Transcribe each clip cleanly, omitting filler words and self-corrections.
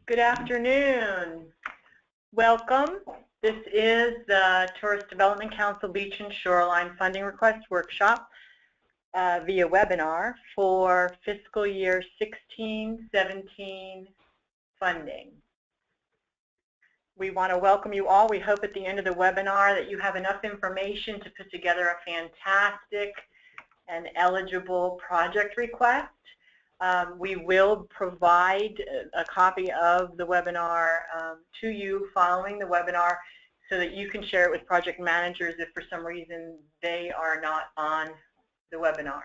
Good afternoon. Welcome. This is the Tourist Development Council Beach and Shoreline Funding Request Workshop via webinar for fiscal year 16-17 funding. We want to welcome you all. We hope at the end of the webinar that you have enough information to put together a fantastic and eligible project request. We will provide a copy of the webinar to you following the webinar so that you can share it with project managers if for some reason they are not on the webinar.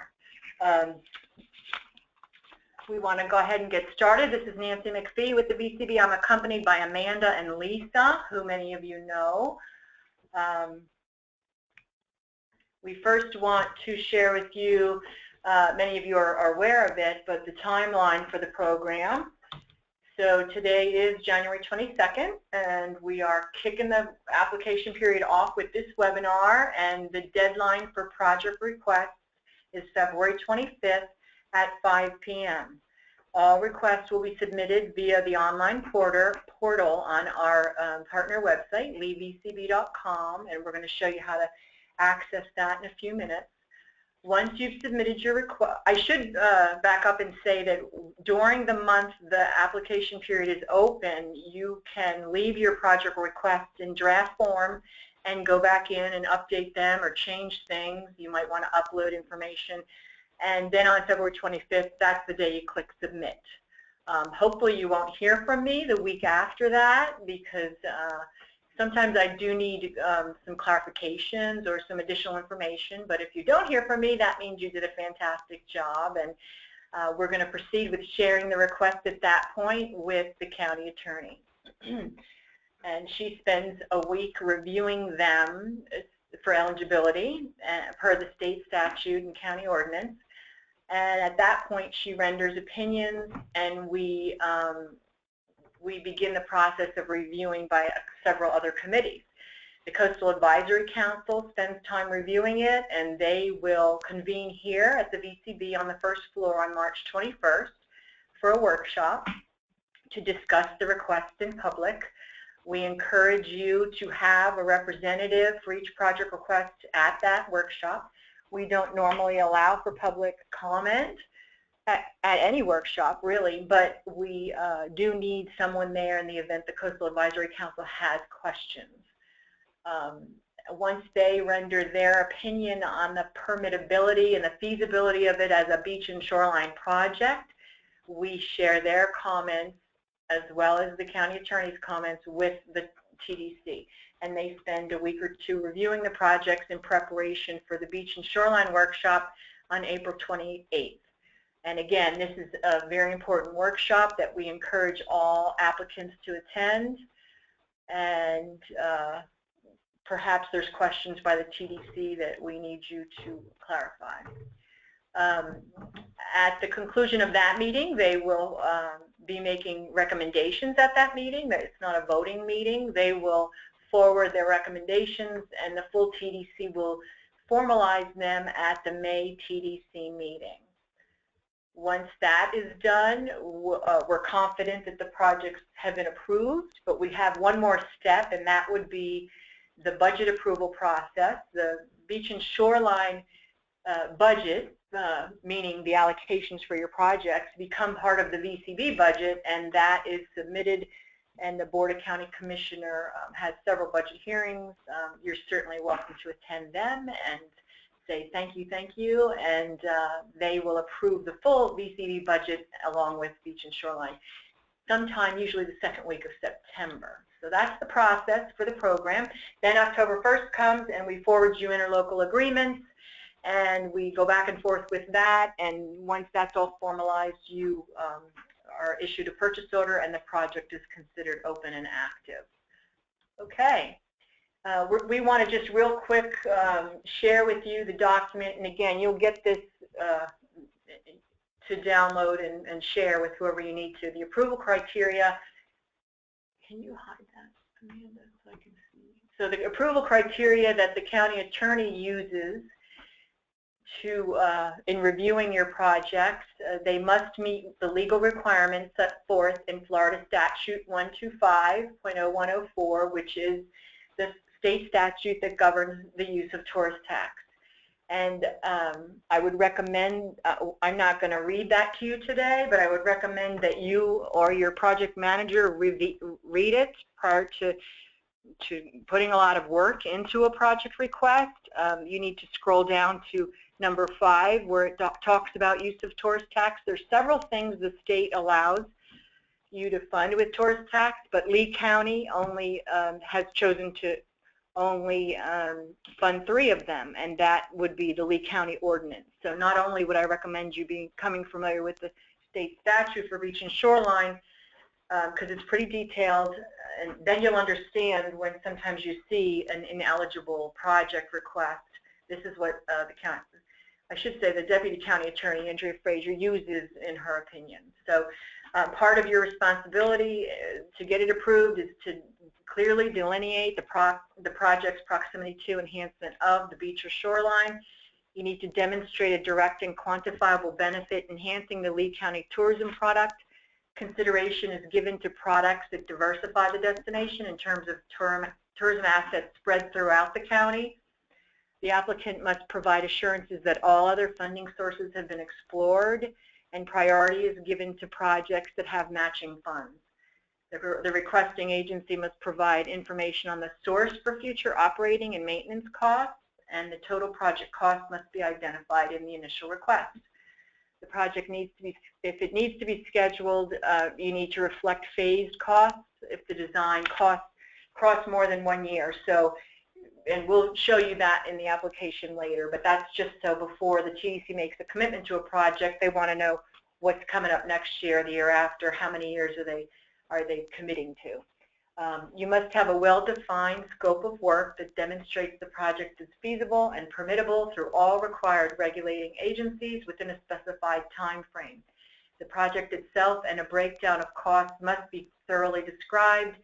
We want to go ahead and get started. This is Nancy McPhee with the VCB. I'm accompanied by Amanda and Lisa, who many of you know. We first want to share with you, many of you are aware of it, but the timeline for the program. So today is January 22nd, and we are kicking the application period off with this webinar, and the deadline for project requests is February 25th at 5 p.m. All requests will be submitted via the online portal on our partner website, leavecb.com, and we're going to show you how to access that in a few minutes. Once you've submitted your request, I should back up and say that during the month the application period is open, you can leave your project requests in draft form and go back in and update them or change things. You might want to upload information. And then on February 25th, that's the day you click submit. Hopefully you won't hear from me the week after that, because sometimes I do need some clarifications or some additional information, but if you don't hear from me, that means you did a fantastic job, and we're going to proceed with sharing the request at that point with the county attorney. And she spends a week reviewing them for eligibility per the state statute and county ordinance, and at that point she renders opinions, and we begin the process of reviewing by several other committees. The Coastal Advisory Council spends time reviewing it, and they will convene here at the VCB on the first floor on March 21st for a workshop to discuss the request in public. We encourage you to have a representative for each project request at that workshop. We don't normally allow for public comment at any workshop, really, but we do need someone there in the event the Coastal Advisory Council has questions. Once they render their opinion on the permittability and the feasibility of it as a beach and shoreline project, we share their comments as well as the county attorney's comments with the TDC. And they spend a week or two reviewing the projects in preparation for the beach and shoreline workshop on April 28th. And again, this is a very important workshop that we encourage all applicants to attend. And perhaps there's questions by the TDC that we need you to clarify. At the conclusion of that meeting, they will be making recommendations at that meeting. It's not a voting meeting. They will forward their recommendations, and the full TDC will formalize them at the May TDC meeting. Once that is done, we're confident that the projects have been approved, but we have one more step, and that would be the budget approval process. The beach and shoreline budget, meaning the allocations for your projects, become part of the VCB budget, and that is submitted, and the Board of County Commissioner has several budget hearings. You're certainly welcome to attend them and say thank you, and they will approve the full VCB budget along with beach and shoreline sometime, usually the second week of September. So that's the process for the program. Then October 1st comes, and we forward you interlocal agreements, and we go back and forth with that, and once that's all formalized, you are issued a purchase order, and the project is considered open and active. Okay. We want to just real quick share with you the document, and again, you'll get this to download and share with whoever you need to. The approval criteria, can you hide So the approval criteria that the county attorney uses to in reviewing your projects, they must meet the legal requirements set forth in Florida Statute 125.0104, which is the state statute that governs the use of tourist tax. And I would recommend, I'm not going to read that to you today, but I would recommend that you or your project manager read it prior to putting a lot of work into a project request. You need to scroll down to number 5 where it talks about use of tourist tax. There's several things the state allows you to fund with tourist tax, but Lee County only has chosen to only fund 3 of them, and that would be the Lee County ordinance. So not only would I recommend you becoming familiar with the state statute for beach and shoreline, because it's pretty detailed, and then you'll understand when sometimes you see an ineligible project request. This is what the county, I should say the Deputy County Attorney, Andrea Frazier, uses in her opinion. So part of your responsibility to get it approved is to clearly delineate the project's proximity to enhancement of the beach or shoreline. You need to demonstrate a direct and quantifiable benefit enhancing the Lee County tourism product. Consideration is given to products that diversify the destination in terms of tourism assets spread throughout the county. The applicant must provide assurances that all other funding sources have been explored and priority is given to projects that have matching funds. The requesting agency must provide information on the source for future operating and maintenance costs, and the total project cost must be identified in the initial request. The project needs to be, if it needs to be scheduled, you need to reflect phased costs if the design costs cross more than 1 year. So, and we'll show you that in the application later, but that's just so before the TDC makes a commitment to a project, they want to know what's coming up next year, the year after, how many years are they committing to. You must have a well-defined scope of work that demonstrates the project is feasible and permittable through all required regulating agencies within a specified time frame. The project itself and a breakdown of costs must be thoroughly described,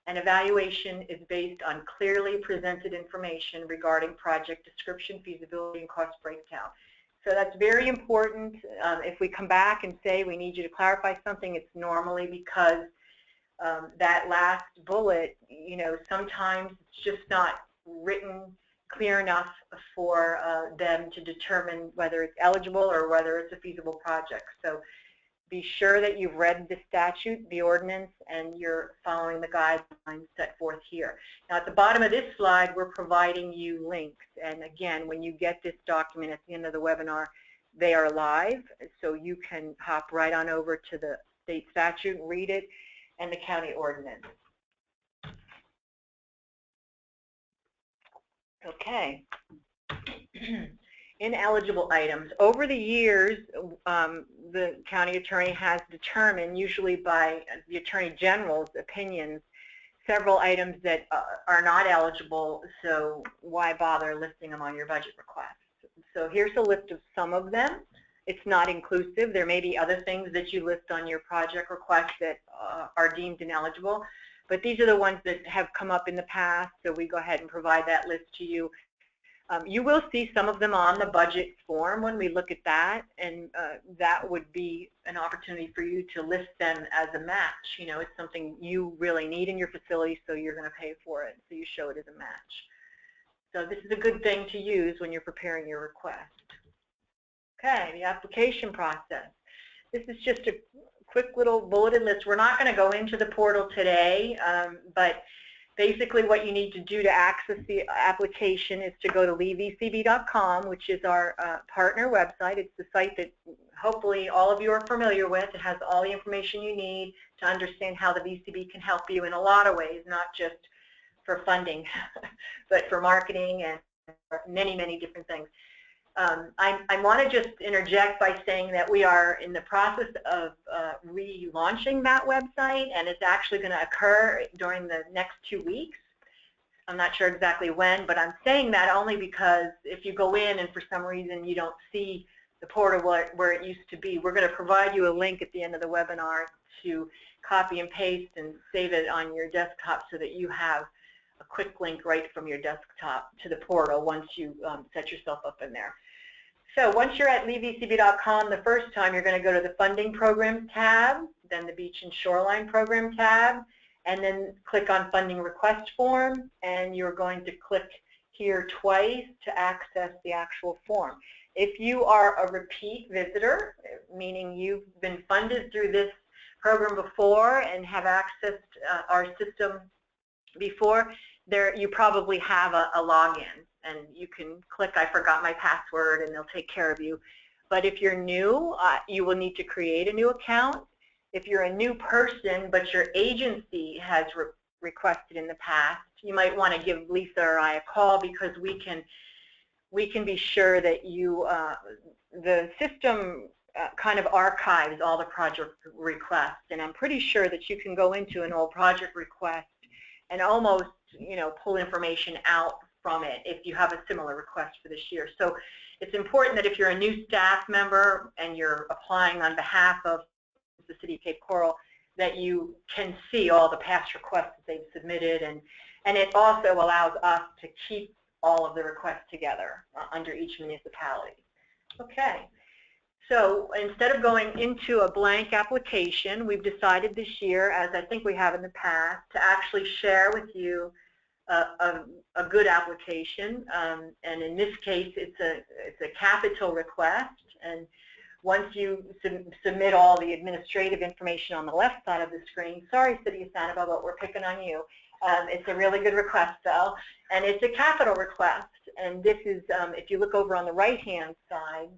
and evaluation is based on clearly presented information regarding project description, feasibility, and cost breakdown. So that's very important. If we come back and say we need you to clarify something, it's normally because that last bullet, you know, sometimes it's just not written clear enough for them to determine whether it's eligible or whether it's a feasible project. So be sure that you've read the statute, the ordinance, and you're following the guidelines set forth here. Now at the bottom of this slide, we're providing you links. And again, when you get this document at the end of the webinar, they are live, so you can hop right on over to the state statute, read it, and the county ordinance. Okay. Ineligible items. Over the years, the county attorney has determined, usually by the Attorney General's opinions, several items that are not eligible, so why bother listing them on your budget request? So here's a list of some of them. It's not inclusive. There may be other things that you list on your project request that are deemed ineligible, but these are the ones that have come up in the past, so we go ahead and provide that list to you. You will see some of them on the budget form when we look at that, and that would be an opportunity for you to list them as a match. You know, it's something you really need in your facility, so you're going to pay for it, so you show it as a match. So this is a good thing to use when you're preparing your request. Okay, the application process. This is just a quick little bulleted list. We're not going to go into the portal today, but basically what you need to do to access the application is to go to leevcb.com, which is our partner website. It's the site that hopefully all of you are familiar with. It has all the information you need to understand how the VCB can help you in a lot of ways, not just for funding, but for marketing and for many, many different things. I want to just interject by saying that we are in the process of relaunching that website, and it's actually going to occur during the next 2 weeks. I'm not sure exactly when, but I'm saying that only because if you go in and for some reason you don't see the portal where it used to be, we're going to provide you a link at the end of the webinar to copy and paste and save it on your desktop so that you have a quick link right from your desktop to the portal once you set yourself up in there. So once you're at leavecb.com the first time, you're going to go to the Funding Programs tab, then the Beach and Shoreline Program tab, and then click on Funding Request Form, and you're going to click here twice to access the actual form. If you are a repeat visitor, meaning you've been funded through this program before and have accessed our system before, you probably have a login, and you can click I forgot my password and they'll take care of you. But if you're new, you will need to create a new account. If you're a new person but your agency has requested in the past, you might want to give Lisa or I a call, because we can be sure that you the system kind of archives all the project requests, and I'm pretty sure that you can go into an old project request and almost, you know, pull information out from it if you have a similar request for this year. So it's important that if you're a new staff member and you're applying on behalf of the City of Cape Coral, that you can see all the past requests that they've submitted, and it also allows us to keep all of the requests together under each municipality. Okay. So instead of going into a blank application, we've decided this year, as I think we have in the past, to actually share with you a good application. And in this case, it's a capital request. And once you submit all the administrative information on the left side of the screen, sorry, City of Sanibel, but we're picking on you. It's a really good request, though, and it's a capital request. And this is, if you look over on the right-hand side,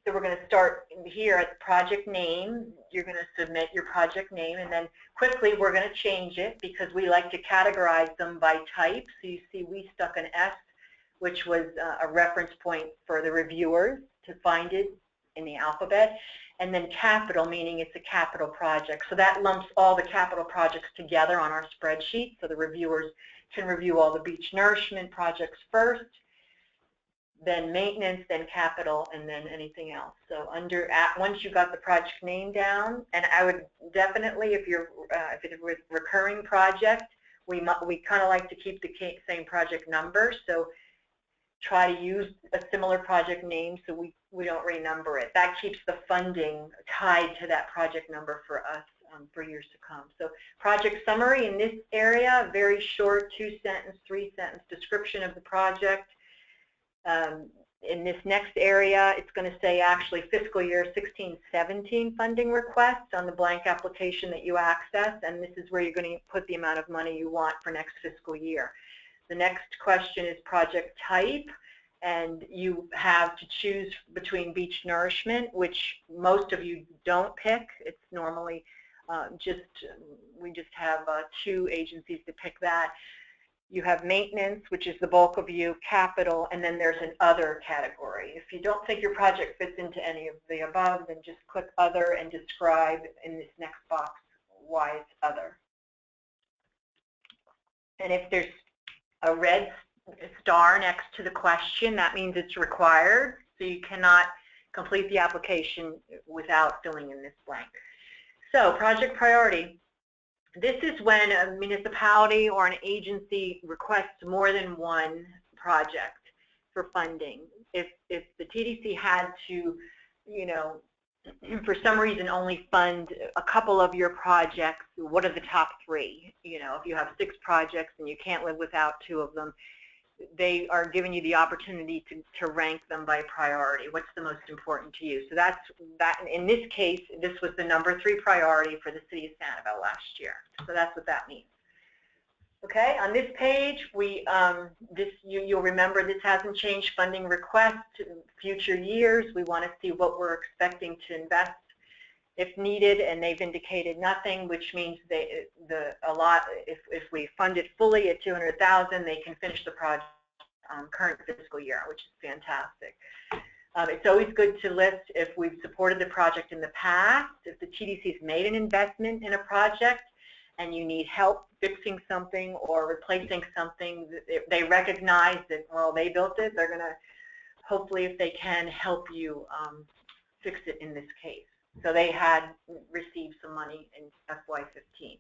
so we're going to start here at the project name. You're going to submit your project name, and then quickly we're going to change it because we like to categorize them by type. So you see we stuck an S, which was a reference point for the reviewers to find it in the alphabet, and then capital, meaning it's a capital project. So that lumps all the capital projects together on our spreadsheet, so the reviewers can review all the beach nourishment projects first, then maintenance, then capital, and then anything else. So once you got the project name down, and I would definitely, if it's a recurring project, we kind of like to keep the same project number. So try to use a similar project name so we don't renumber it. That keeps the funding tied to that project number for us for years to come. So project summary in this area, very short 2-sentence, 3-sentence description of the project. In this next area, it's going to say actually fiscal year 16-17 funding request on the blank application that you access, and this is where you're going to put the amount of money you want for next fiscal year. The next question is project type, and you have to choose between beach nourishment, which most of you don't pick. It's normally we just have 2 agencies to pick that. You have maintenance, which is the bulk of you, capital, and then there's an other category. If you don't think your project fits into any of the above, then just click other and describe in this next box why it's other. And if there's a red star next to the question, that means it's required, so you cannot complete the application without filling in this blank. So project priority. This is when a municipality or an agency requests more than one project for funding. If the TDC had to, you know, for some reason only fund a couple of your projects, what are the top 3? You know, if you have 6 projects and you can't live without 2 of them, they are giving you the opportunity to rank them by priority. What's the most important to you? So that's that. In this case, this was the number 3 priority for the City of Sanibel last year. So that's what that means. Okay, on this page, you'll remember this hasn't changed. Funding request, future years. We want to see what we're expecting to invest if needed, and they've indicated nothing, which means if we fund it fully at $200,000, they can finish the project current fiscal year, which is fantastic. It's always good to list if we've supported the project in the past, if the TDC's made an investment in a project and you need help fixing something or replacing something, they recognize that, well, they built it, they're going to, hopefully if they can, help you fix it in this case. So they had received some money in FY15.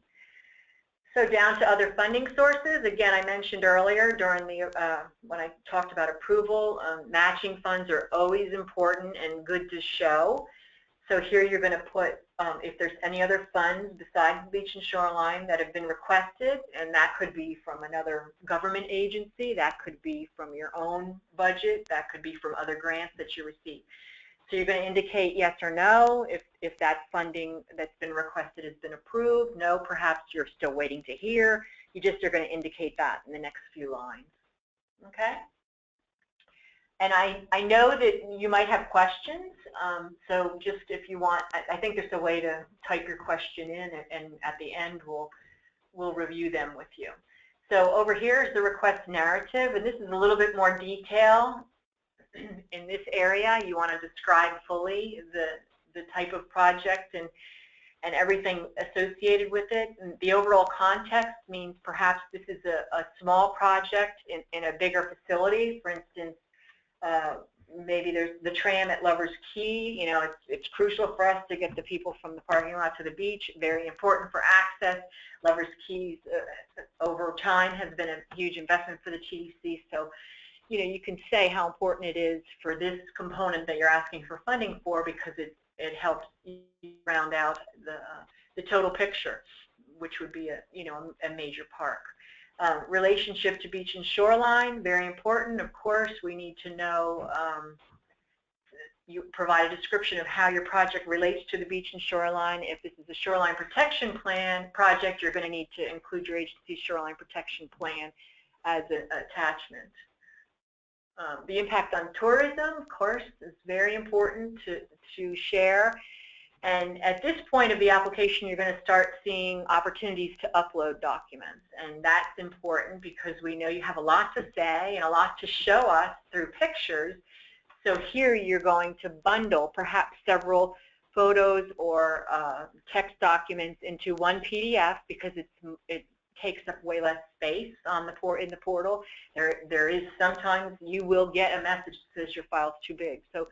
So down to other funding sources. Again, I mentioned earlier during the when I talked about approval, matching funds are always important and good to show. So here you're going to put if there's any other funds besides Beach and Shoreline that have been requested, and that could be from another government agency, that could be from your own budget, that could be from other grants that you receive. So you're going to indicate yes or no if that funding that's been requested has been approved. No, perhaps you're still waiting to hear. You just are going to indicate that in the next few lines. Okay? And I know that you might have questions, so just if you want, I think there's a way to type your question in, and at the end we'll review them with you. So over here is the request narrative, and this is a little bit more detail. In this area, you want to describe fully the type of project and everything associated with it. And the overall context means perhaps this is a small project in a bigger facility. For instance, maybe there's the tram at Lover's Key. You know, it's crucial for us to get the people from the parking lot to the beach. Very important for access. Lover's Keys over time has been a huge investment for the TDC. So, you know, you can say how important it is for this component that you're asking for funding for, because it helps round out the total picture, which would be a major park. Relationship to Beach and Shoreline, very important. Of course, we need to know, you provide a description of how your project relates to the beach and shoreline. If this is a shoreline protection plan project, you're going to need to include your agency's shoreline protection plan as an attachment. The impact on tourism, of course, is very important to share. And at this point of the application, you're going to start seeing opportunities to upload documents. And that's important because we know you have a lot to say and a lot to show us through pictures. So here you're going to bundle perhaps several photos or text documents into one PDF, because it takes up way less space on in the portal. There is sometimes you will get a message that says your file's too big. So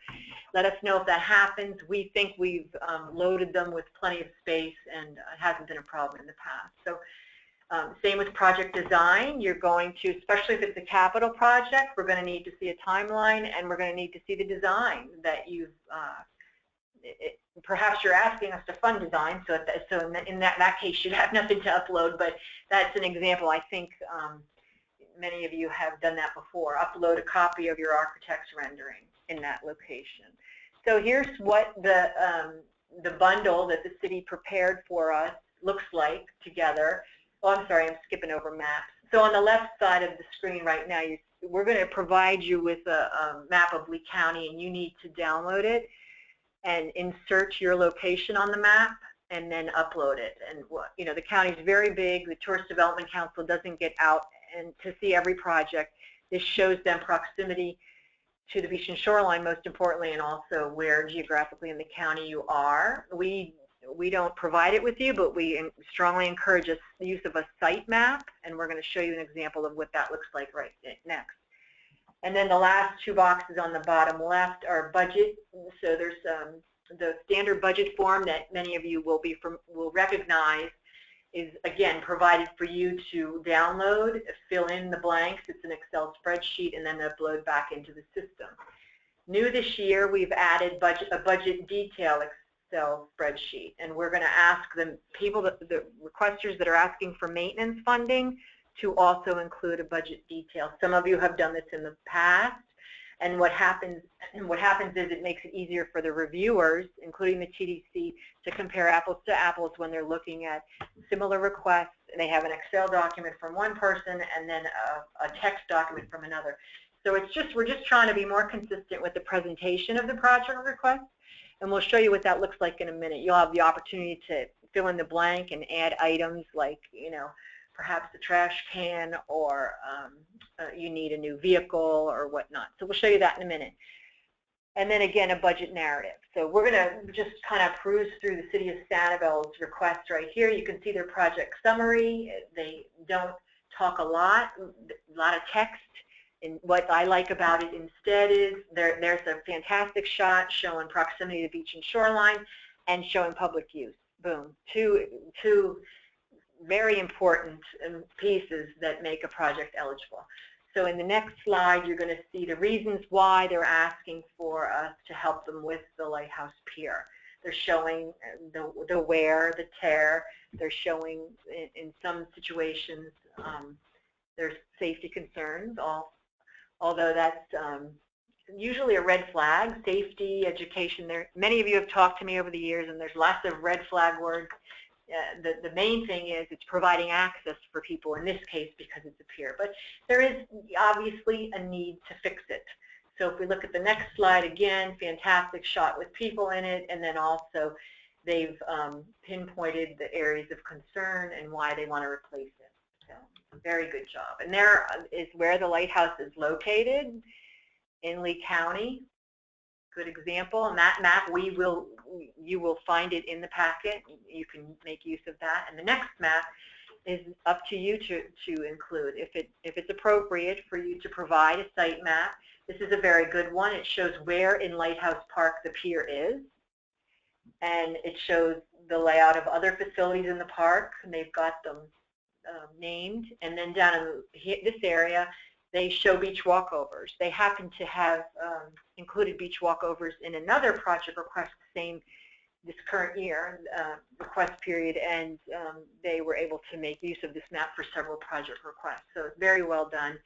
let us know if that happens. We think we've loaded them with plenty of space, and it hasn't been a problem in the past. So same with project design. You're going to, especially if it's a capital project, we're going to need to see a timeline, and we're going to need to see the design that you've perhaps you're asking us to fund design, so in that case you'd have nothing to upload, but that's an example. I think many of you have done that before. Upload a copy of your architect's rendering in that location. So here's what the bundle that the city prepared for us looks like together. Oh, I'm sorry, I'm skipping over maps. So on the left side of the screen right now, we're going to provide you with a map of Lee County, and you need to download it and insert your location on the map and then upload it. And you know, the county is very big. The Tourist Development Council doesn't get out and to see every project. This shows them proximity to the beach and shoreline, most importantly, and also where geographically in the county you are. We don't provide it with you, but we strongly encourage the use of a site map, and we're going to show you an example of what that looks like right next. And then the last two boxes on the bottom left are budget. So there's the standard budget form that many of you will recognize is, again, provided for you to download, fill in the blanks. It's an Excel spreadsheet, and then upload back into the system. New this year, we've added a budget detail Excel spreadsheet, and we're going to ask the requesters that are asking for maintenance funding to also include a budget detail. Some of you have done this in the past, and what happens is it makes it easier for the reviewers, including the TDC, to compare apples to apples when they're looking at similar requests. They have an Excel document from one person and then a text document from another. So we're just trying to be more consistent with the presentation of the project request, and we'll show you what that looks like in a minute. You'll have the opportunity to fill in the blank and add items like, you know, perhaps a trash can, or you need a new vehicle or whatnot. So we'll show you that in a minute. And then again, a budget narrative. So we're going to just kind of cruise through the City of Sanibel's requests right here. You can see their project summary. They don't talk a lot of text. And what I like about it instead is there's a fantastic shot showing proximity to beach and shoreline, and showing public use. Boom. Two very important pieces that make a project eligible. So in the next slide, you're going to see the reasons why they're asking for us to help them with the Lighthouse Pier. They're showing the wear, the tear. They're showing, in some situations, there's safety concerns, although that's usually a red flag. Safety, education, many of you have talked to me over the years, and there's lots of red flag words. The main thing is it's providing access for people, in this case, because it's a pier. But there is obviously a need to fix it. So if we look at the next slide again, fantastic shot with people in it, and then also they've pinpointed the areas of concern and why they want to replace it. So very good job. And there is where the lighthouse is located in Lee County. Good example. And that map, you will find it in the packet. You can make use of that. And the next map is up to you to include. If it's appropriate for you to provide a site map, this is a very good one. It shows where in Lighthouse Park the pier is, and it shows the layout of other facilities in the park, and they've got them named. And then down in this area, they show beach walkovers. They happen to have included beach walkovers in another project request this current year request period, and they were able to make use of this map for several project requests. So it's very well done,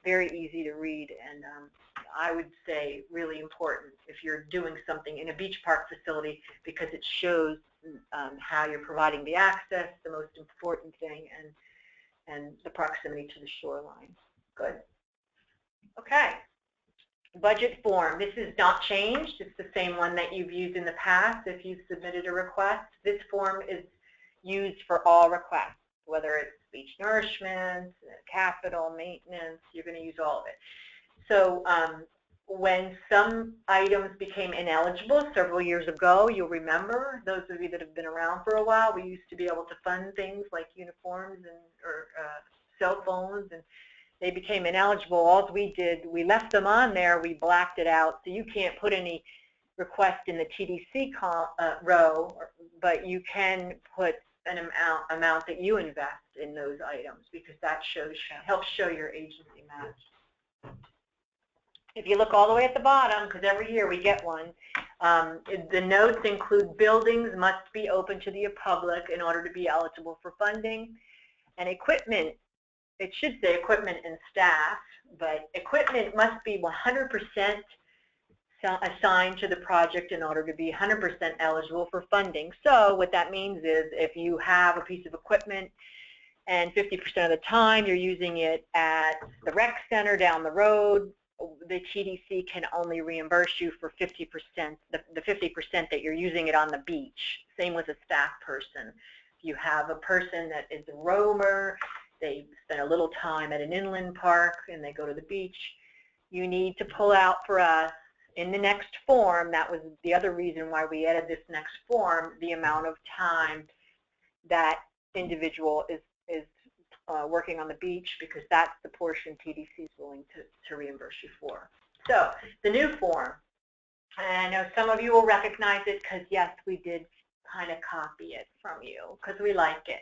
very easy to read, and I would say really important if you're doing something in a beach park facility, because it shows how you're providing the access, the most important thing, and the proximity to the shoreline. Good. Okay. Budget form. This is not changed. It's the same one that you've used in the past if you've submitted a request. This form is used for all requests, whether it's beach nourishment, capital, maintenance, you're going to use all of it. So when some items became ineligible several years ago, you'll remember, those of you that have been around for a while, we used to be able to fund things like uniforms or cell phones, and they became ineligible. All we did, we left them on there, we blacked it out, so you can't put any request in the TDC row, but you can put an amount that you invest in those items, because that helps show your agency match. If you look all the way at the bottom, because every year we get one, the notes include buildings must be open to the public in order to be eligible for funding, and equipment. It should say equipment and staff, but equipment must be 100% assigned to the project in order to be 100% eligible for funding. So what that means is if you have a piece of equipment and 50% of the time you're using it at the rec center down the road, the TDC can only reimburse you for 50%, the 50% that you're using it on the beach. Same with a staff person. If you have a person that is a roamer, they spend a little time at an inland park and they go to the beach, you need to pull out for us in the next form. That was the other reason why we added this next form, the amount of time that individual is working on the beach, because that's the portion TDC is willing to reimburse you for. So the new form, and I know some of you will recognize it because yes, we did kind of copy it from you because we like it.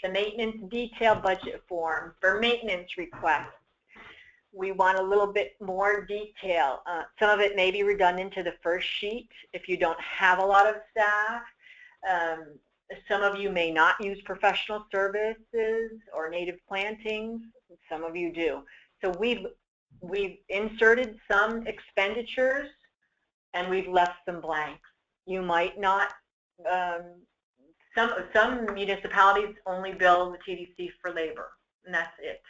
The maintenance detail budget form for maintenance requests. We want a little bit more detail. Some of it may be redundant to the first sheet if you don't have a lot of staff. Some of you may not use professional services or native plantings. Some of you do. So we've inserted some expenditures and we've left some blanks. You might not. Some municipalities only bill the TDC for labor, and that's it.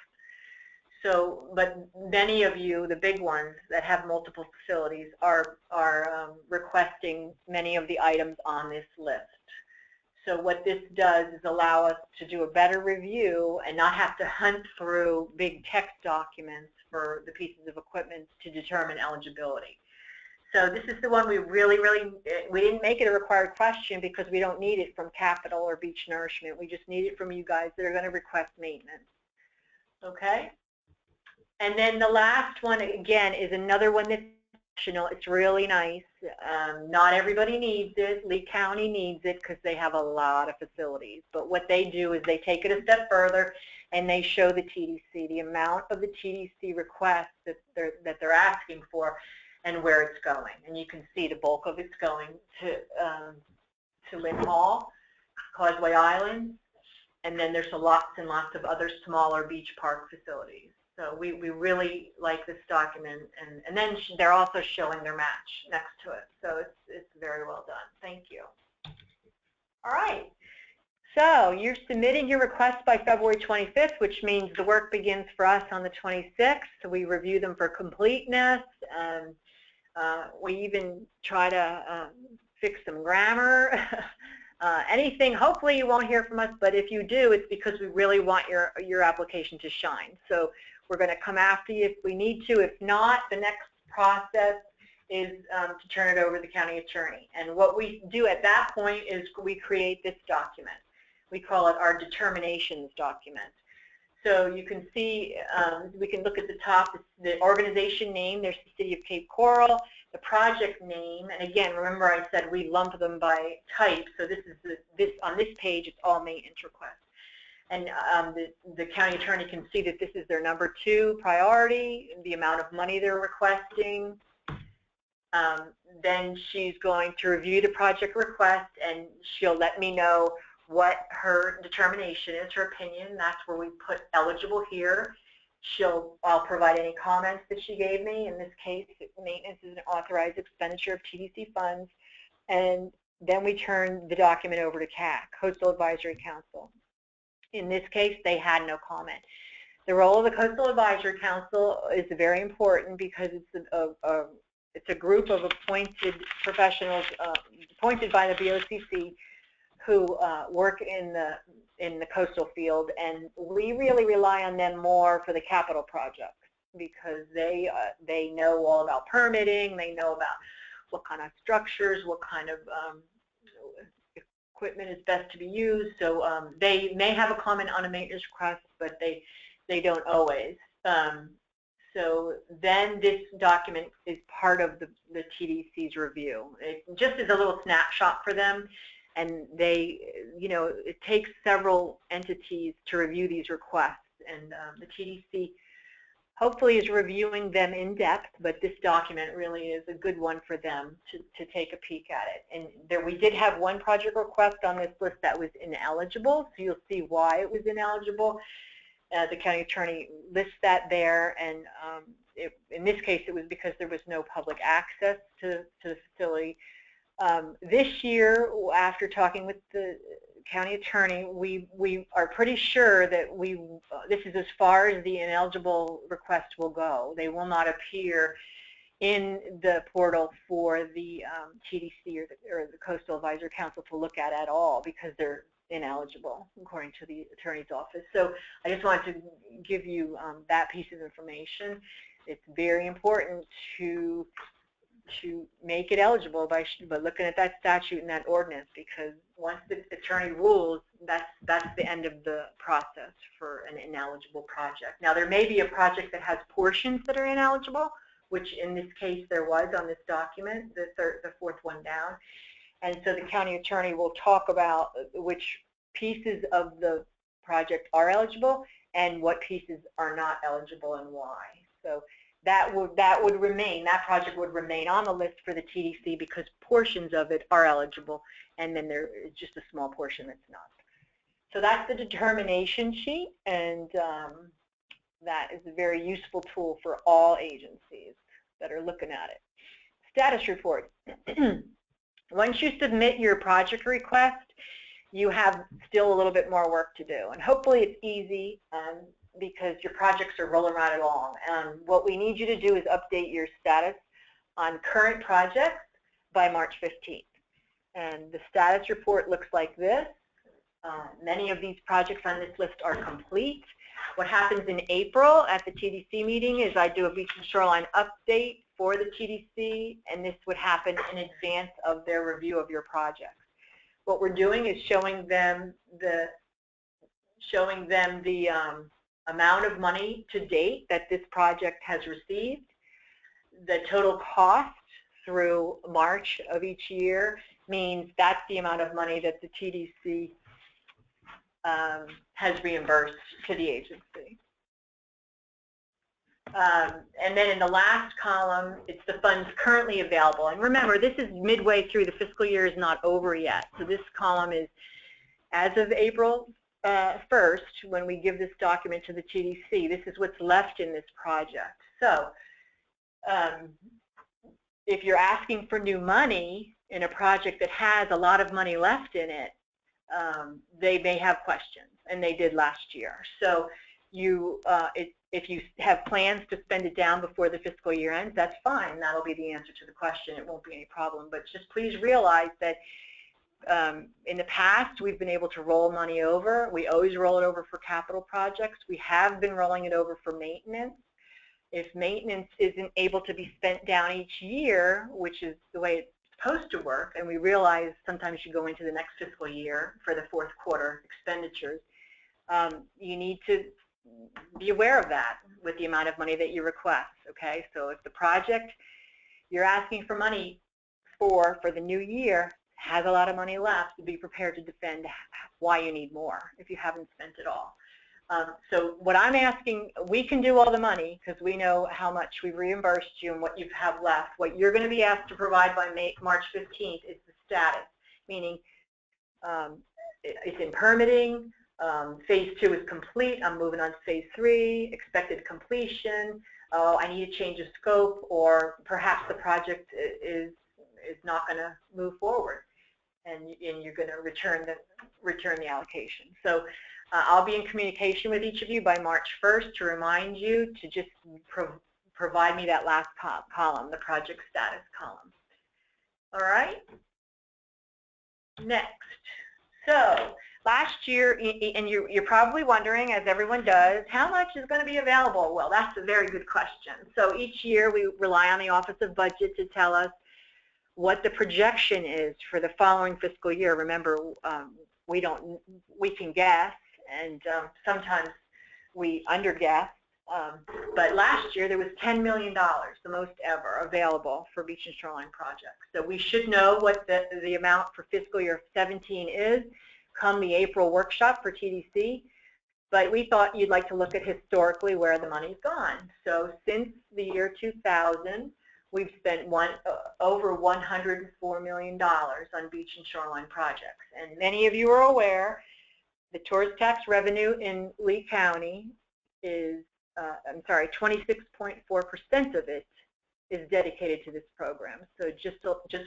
So, but many of you, the big ones that have multiple facilities, are requesting many of the items on this list. So what this does is allow us to do a better review and not have to hunt through big text documents for the pieces of equipment to determine eligibility. So this is the one we we didn't make it a required question because we don't need it from capital or beach nourishment. We just need it from you guys that are going to request maintenance. Okay? And then the last one, again, is another one that's optional. It's really nice. Not everybody needs it. Lee County needs it because they have a lot of facilities. But what they do is they take it a step further and they show the TDC, the amount of the TDC requests that they're asking for and where it's going. And you can see the bulk of it's going to Lynn Hall, Causeway Island, and then there's lots and lots of other smaller beach park facilities. So we really like this document, and then they're also showing their match next to it. So it's very well done. Thank you. All right. So you're submitting your request by February 25th, which means the work begins for us on the 26th. So we review them for completeness, and we even try to fix some grammar. Anything, hopefully you won't hear from us, but if you do, it's because we really want your application to shine. So we're going to come after you if we need to. If not, the next process is to turn it over to the county attorney. And what we do at that point is we create this document. We call it our determinations document. So you can see, we can look at the top, the organization name, there's the City of Cape Coral, the project name, and again, remember I said we lump them by type, so this is on this page, it's all maintenance requests. And the county attorney can see that this is their number 2 priority, the amount of money they're requesting. Then she's going to review the project request, and she'll let me know what her determination is, her opinion. That's where we put eligible here. I'll provide any comments that she gave me. In this case, maintenance is an authorized expenditure of TDC funds. And then we turn the document over to CAC, Coastal Advisory Council. In this case, they had no comment. The role of the Coastal Advisory Council is very important because it's a group of appointed professionals appointed by the BOCC who work in the coastal field, and we really rely on them more for the capital projects because they know all about permitting, they know about what kind of structures, what kind of equipment is best to be used. So they may have a comment on a maintenance request, but they don't always. So then this document is part of the TDC's review. It just is a little snapshot for them. And it takes several entities to review these requests, and the TDC hopefully is reviewing them in depth, but this document really is a good one for them to take a peek at it. And we did have one project request on this list that was ineligible, so you'll see why it was ineligible. The county attorney lists that there, and in this case it was because there was no public access to the facility. This year, after talking with the county attorney, we are pretty sure that this is as far as the ineligible request will go. They will not appear in the portal for the TDC or the Coastal Advisory Council to look at all because they're ineligible, according to the attorney's office. So I just wanted to give you that piece of information. It's very important to make it eligible by looking at that statute and that ordinance, because once the attorney rules, that's the end of the process for an ineligible project. Now there may be a project that has portions that are ineligible, which in this case there was on this document, the fourth one down, and so the county attorney will talk about which pieces of the project are eligible and what pieces are not eligible and why. So that project would remain on the list for the TDC because portions of it are eligible, and then there is just a small portion that's not. So that's the determination sheet, and that is a very useful tool for all agencies that are looking at it. Status report. Once you submit your project request, you have still a little bit more work to do, and hopefully it's easy because your projects are rolling right along. What we need you to do is update your status on current projects by March 15th. And the status report looks like this. Many of these projects on this list are complete. What happens in April at the TDC meeting is I do a beach and shoreline update for the TDC, and this would happen in advance of their review of your projects. What we're doing is showing them the amount of money to date that this project has received, the total cost through March of each year means that's the amount of money that the TDC has reimbursed to the agency. And then in the last column, it's the funds currently available. And remember, this is midway through. The fiscal year is not over yet. So this column is as of April 1st, when we give this document to the TDC. This is what's left in this project. So if you're asking for new money in a project that has a lot of money left in it, they may have questions, and they did last year. So if you have plans to spend it down before the fiscal year ends, that's fine. That'll be the answer to the question. It won't be any problem. But just please realize that in the past, we've been able to roll money over. We always roll it over for capital projects. We have been rolling it over for maintenance. If maintenance isn't able to be spent down each year, which is the way it's supposed to work, and we realize sometimes you go into the next fiscal year for the fourth quarter expenditures, you need to be aware of that with the amount of money that you request, okay? So if the project you're asking for money for the new year has a lot of money left, to be prepared to defend why you need more if you haven't spent it all. So what I'm asking, we can do all the money because we know how much we've reimbursed you and what you have left. What you're going to be asked to provide by March 15th is the status, meaning it's in permitting, phase 2 is complete, I'm moving on to phase 3, expected completion, I need a change of scope, or perhaps the project is not going to move forward, and you're going to return the allocation. So I'll be in communication with each of you by March 1st to remind you to just provide me that last column, the project status column. All right? Next. So last year, and you're probably wondering, as everyone does, how much is going to be available? Well, that's a very good question. So each year we rely on the Office of Budget to tell us what the projection is for the following fiscal year. Remember, we can guess, and sometimes we underguess. But last year there was $10 million, the most ever, available for beach and shoreline projects. So we should know what the amount for fiscal year 17 is come the April workshop for TDC. But we thought you'd like to look at historically where the money's gone. So since the year 2000, we've spent over $104 million on beach and shoreline projects. And many of you are aware the tourist tax revenue in Lee County is, 26.4% of it is dedicated to this program. So just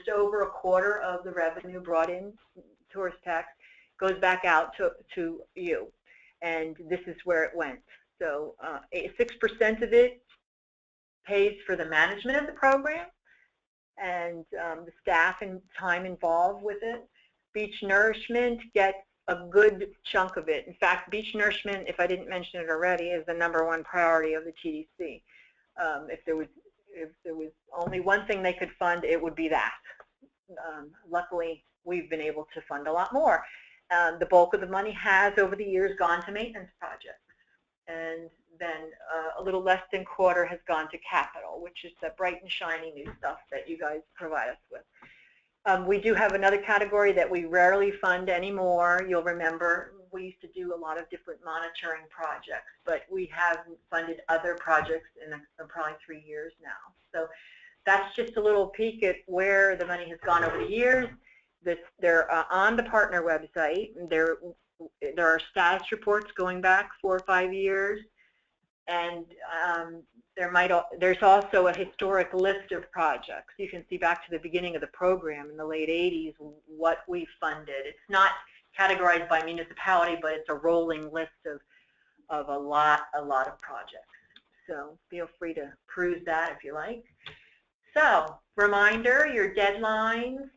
over a quarter of the revenue brought in tourist tax goes back out to you. And this is where it went. So 6% of it pays for the management of the program and the staff and time involved with it. Beach nourishment gets a good chunk of it. In fact, beach nourishment, if I didn't mention it already, is the #1 priority of the TDC. If there was only one thing they could fund, it would be that. Luckily, we've been able to fund a lot more. The bulk of the money has, over the years, gone to maintenance projects, and then a little less than a quarter has gone to capital, which is the bright and shiny new stuff that you guys provide us with. We do have another category that we rarely fund anymore. You'll remember we used to do a lot of different monitoring projects, but we haven't funded other projects in probably 3 years now. So that's just a little peek at where the money has gone over the years. They're on the partner website. There are status reports going back 4 or 5 years, and there's also a historic list of projects. You can see back to the beginning of the program in the late 80s what we funded. It's not categorized by municipality, but it's a rolling list of a lot of projects. So feel free to peruse that if you like. So, reminder, your deadlines,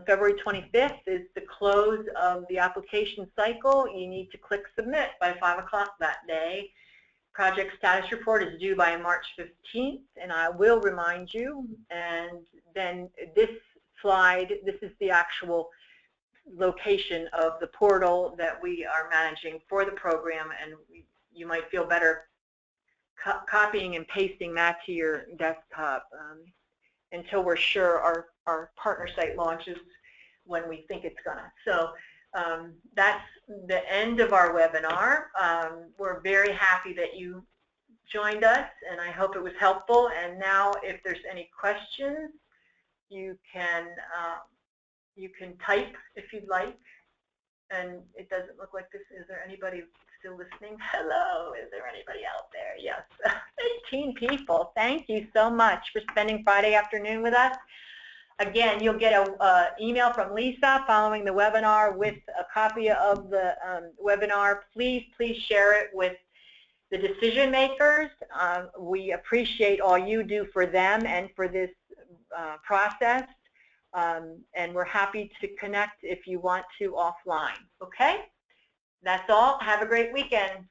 February 25th is the close of the application cycle. You need to click submit by 5 o'clock that day. Project status report is due by March 15th, and I will remind you. And then this slide, this is the actual location of the portal that we are managing for the program, and you might feel better copying and pasting that to your desktop until we're sure our partner site launches when we think it's gonna. So that's the end of our webinar. We're very happy that you joined us, and I hope it was helpful. And now, if there's any questions, you can type if you'd like. And it doesn't look like this. Is there anybody still listening? Hello, is there anybody out there? Yes, 18 people. Thank you so much for spending Friday afternoon with us. Again, you'll get an email from Lisa following the webinar with a copy of the webinar. Please share it with the decision makers. We appreciate all you do for them and for this process. And we're happy to connect if you want to offline. Okay? That's all. Have a great weekend.